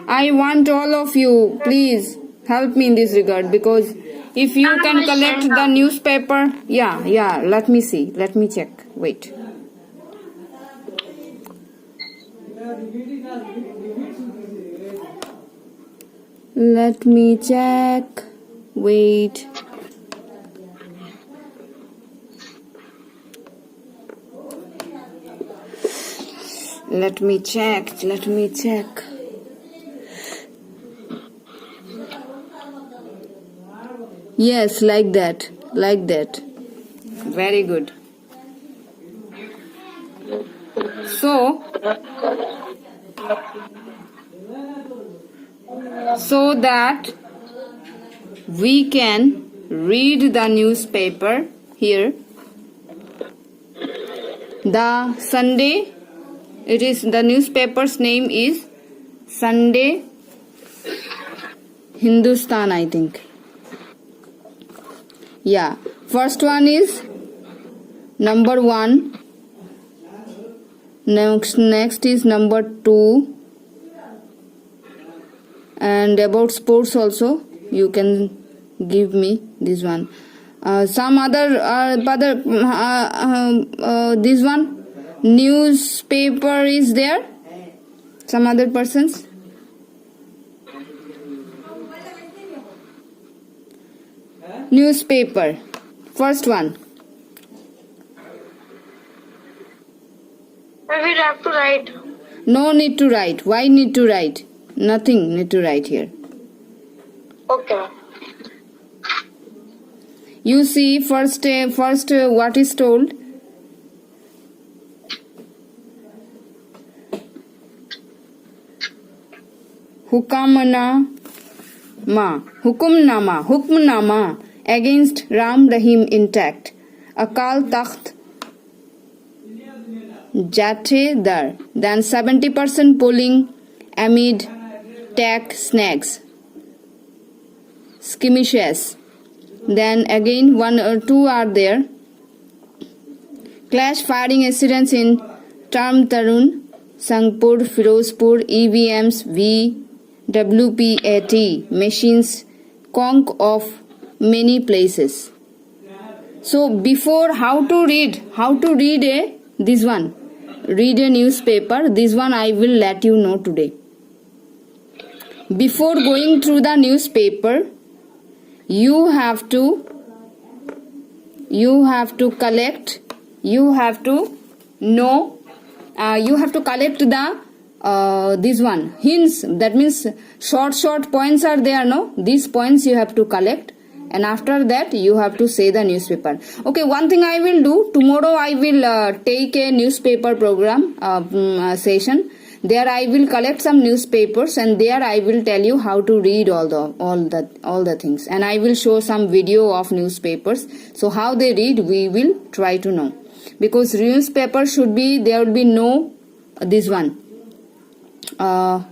I want all of you, please help me in this regard, because if you can collect the newspaper, yeah, let me see, let me check, wait. Let me check, wait. Let me check. Yes, like that. Very good. So that we can read the newspaper here. The Sunday, it is the newspaper's name is Sunday Hindustan, I think. Yeah, first one is number 1. Next is number 2. And about sports also, you can give me this one. Some other this one newspaper is there. Some other persons. Newspaper. First one. I will have to write. No need to write. Why need to write? Nothing need to write here. Okay. You see, first what is told? Hukumnama against Ram Rahim intact. Akal Takht Jathedar. Then 70% polling amid tech snags. Skirmishes. Then again 1 or 2 are there. Clash firing incidents in Tam Tarun, Sangpur, Firozpur, EVMs, WPAT machines conk of many places. So before how to read this one, read a newspaper. This one I will let you know today. Before going through the newspaper, you have to collect, you have to know, you have to collect the this one hints. That means short points are there, no? These points you have to collect, and after that you have to say the newspaper. Okay, one thing I will do, tomorrow I will take a newspaper program session. There I will collect some newspapers, and there I will tell you how to read all the things, and I will show some video of newspapers. So how they read, we will try to know, because newspaper should be, there will be no this one. There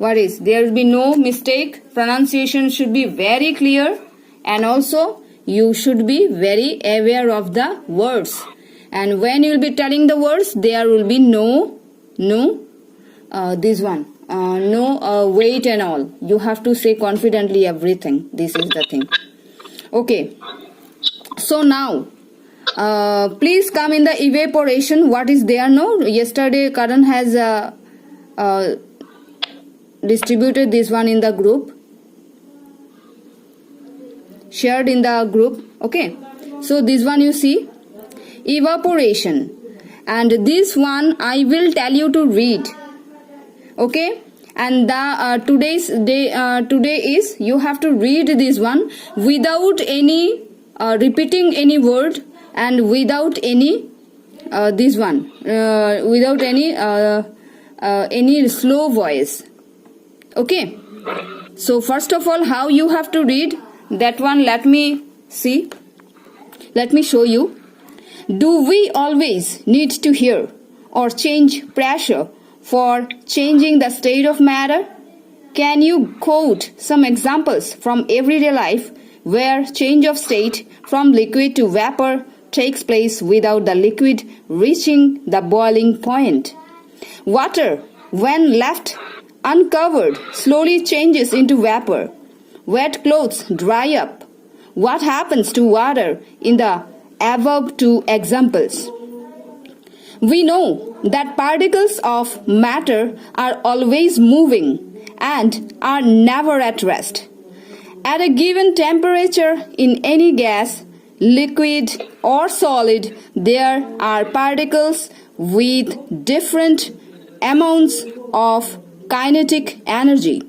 will be no mistake. Pronunciation should be very clear, and also you should be very aware of the words. And when you will be telling the words, there will be no wait and all. You have to say confidently everything. This is the thing. Okay. So now, please come in the evaporation. What is there? No, yesterday Karan has distributed this one in the group, shared in the group. Okay. So this one you see, evaporation, and this one I will tell you to read. Okay, and the today is you have to read this one without any repeating any word, and without any without any slow voice. Okay, so first of all, how you have to read that one, let me show you. Do we always need to hear or change pressure for changing the state of matter? Can you quote some examples from everyday life where change of state from liquid to vapor takes place without the liquid reaching the boiling point? Water, when left uncovered slowly changes into vapor. Wet clothes dry up. What happens to water in the above two examples? We know that particles of matter are always moving and are never at rest. At a given temperature in any gas, liquid or solid, there are particles with different amounts of kinetic energy.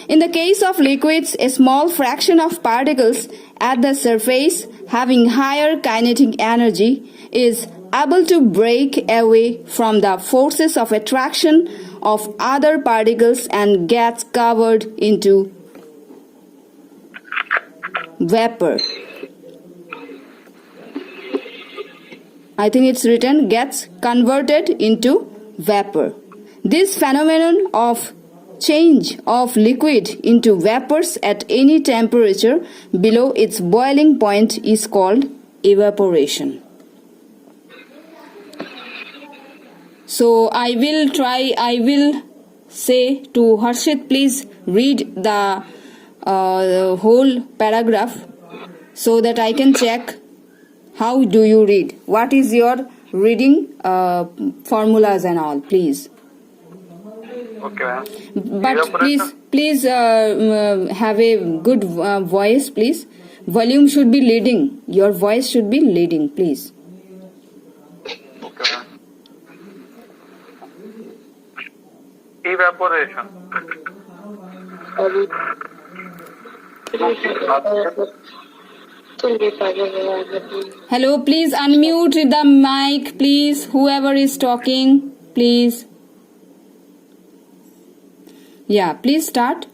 In the case of liquids, a small fraction of particles at the surface having higher kinetic energy is able to break away from the forces of attraction of other particles and gets covered into vapor. I think it's written gets converted into vapor. This phenomenon of change of liquid into vapors at any temperature below its boiling point is called evaporation. So I will say to Harshit, please read the whole paragraph so that I can check how do you read. What is your reading formulas and all, please. Okay, ma'am. But please have a good voice, please. Volume should be leading. Your voice should be leading, please. Okay, ma'am. Evaporation. Hello, please unmute the mic, please. Whoever is talking, please. Yeah, please start.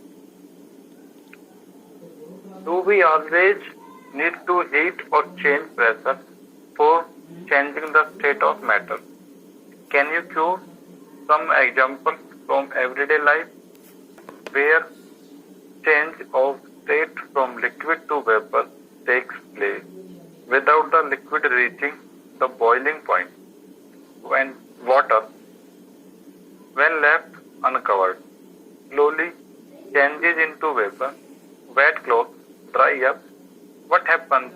Do we always need to heat or change pressure for changing the state of matter? Can you give some examples from everyday life where change of state from liquid to vapor takes place without the liquid reaching the boiling point? When water, when left uncovered, slowly changes into vapor. Wet clothes dry up. What happens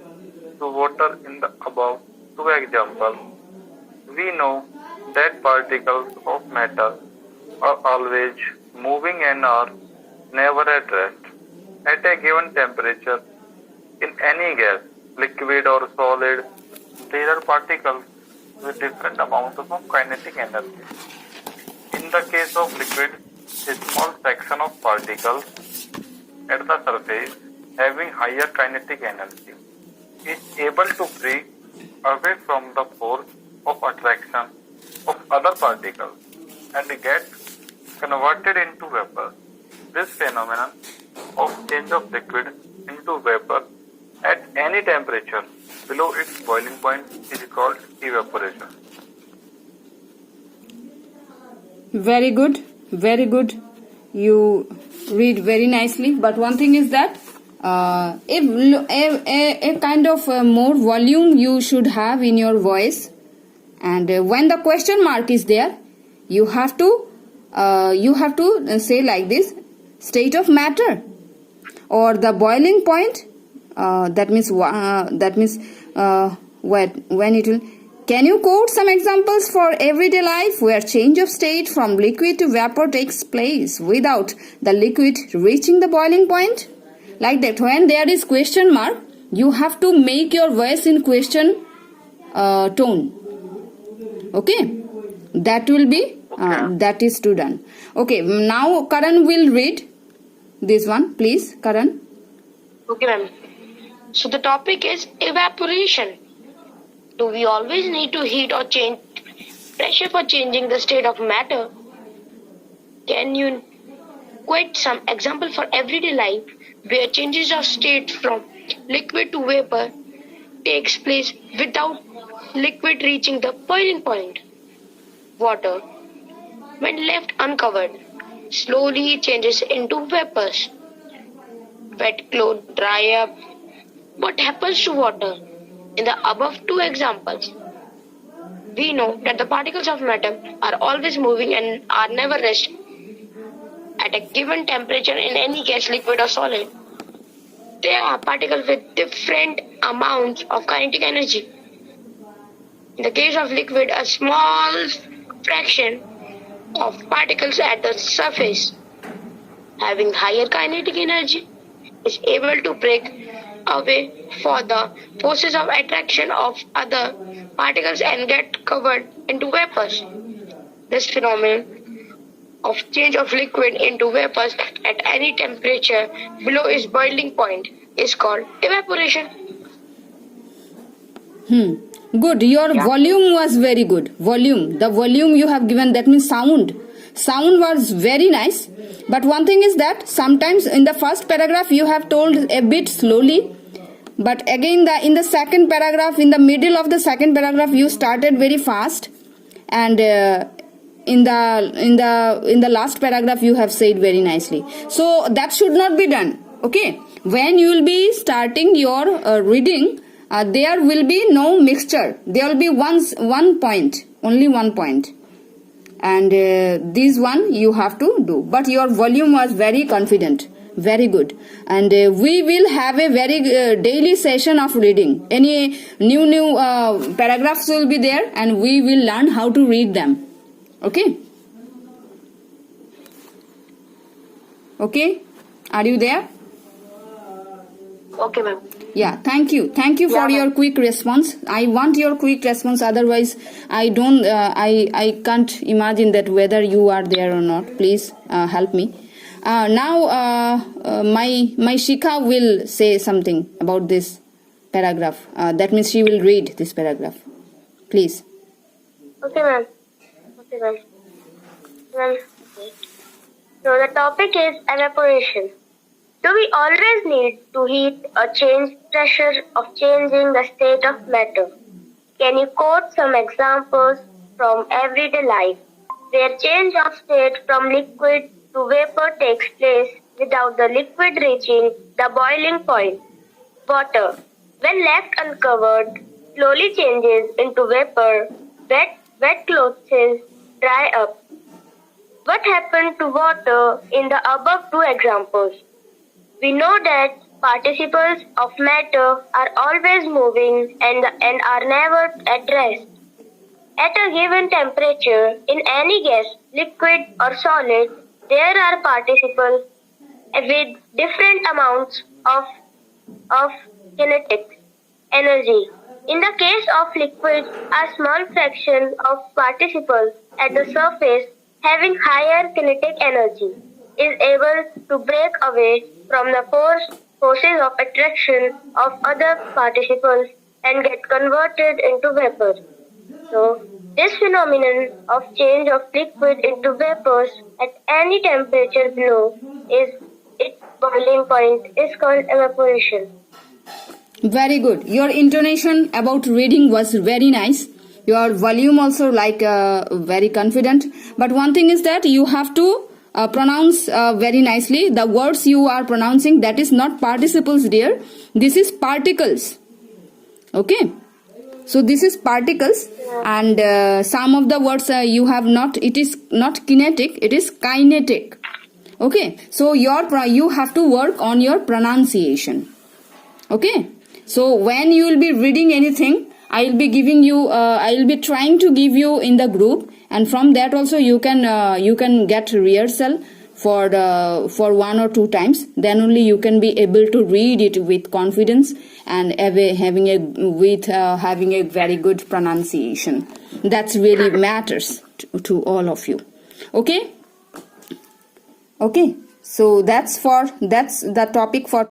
to water in the above two examples? We know that particles of matter are always moving and are never at rest. At a given temperature, in any gas, liquid or solid, there are particles with different amounts of kinetic energy. In the case of liquid, a small fraction of particles at the surface having higher kinetic energy is able to break away from the force of attraction of other particles and get converted into vapor. This phenomenon of change of liquid into vapor at any temperature below its boiling point is called evaporation. Very good, very good. You read very nicely. But one thing is that a kind of more volume you should have in your voice, and when the question mark is there, you have to say like this: state of matter or the boiling point. That means when it will. Can you quote some examples for everyday life where change of state from liquid to vapor takes place without the liquid reaching the boiling point? Like that, when there is question mark, you have to make your voice in question tone. Okay? That will be, that is to done. Okay, now Karan will read this one. Please, Karan. Okay, ma'am. So the topic is evaporation. Do we always need to heat or change pressure for changing the state of matter? Can you quote some example for everyday life where changes of state from liquid to vapor takes place without liquid reaching the boiling point? Water, when left uncovered, slowly changes into vapors. Wet clothes dry up. What happens to water? In the above two examples, we know that the particles of matter are always moving and are never rest. at a given temperature in any gas, liquid or solid, there are particles with different amounts of kinetic energy. In the case of liquid, a small fraction of particles at the surface having higher kinetic energy is able to break away for the forces of attraction of other particles and get covered into vapors. This phenomenon of change of liquid into vapors at any temperature below its boiling point is called evaporation. Good. Your volume was very good. Volume. The volume you have given, that means sound. Sound was very nice. But one thing is that sometimes in the first paragraph you have told a bit slowly. But again in the second paragraph, in the middle of the second paragraph, you started very fast. And in the last paragraph you have said very nicely. So that should not be done. Okay. When you will be starting your reading, there will be no mixture. There will be one point, only one point. And this one you have to do. But your volume was very confident. Very good. And we will have a very daily session of reading. Any new paragraphs will be there and we will learn how to read them. Okay? Okay? Are you there? Okay, ma'am. Yeah, thank you. Thank you for your quick response. I want your quick response. Otherwise, I can't imagine that whether you are there or not. Please help me. Now, my Shikha will say something about this paragraph. That means she will read this paragraph. Please. Okay, ma'am. Okay, ma'am. Well, so the topic is evaporation. Do we always need to heat or change pressure of changing the state of matter? Can you quote some examples from everyday life where change of state from liquid to vapor takes place without the liquid reaching the boiling point? Water, when left uncovered, slowly changes into vapor. Wet clothes dry up. What happened to water in the above two examples? We know that particles of matter are always moving and are never at rest. At a given temperature, in any gas, liquid or solid, there are particles with different amounts of kinetic energy. In the case of liquid, a small fraction of particles at the surface having higher kinetic energy is able to break away from the forces of attraction of other particles and get converted into vapor. So, this phenomenon of change of liquid into vapors at any temperature below its boiling point is called evaporation. Very good. Your intonation about reading was very nice. Your volume also very confident. But one thing is that you have to pronounce very nicely. The words you are pronouncing, that is not participles, dear. This is particles. Okay. So this is particles, and some of the words you have not. It is not kinetic. It is kinetic. Okay. So you have to work on your pronunciation. Okay. So when you will be reading anything, I will be giving you. I will be trying to give you in the group, and from that also you can get rehearsal for 1 or 2 times. Then only you can be able to read it with confidence and having a very good pronunciation. That's really matters to all of you. Okay. So that's the topic for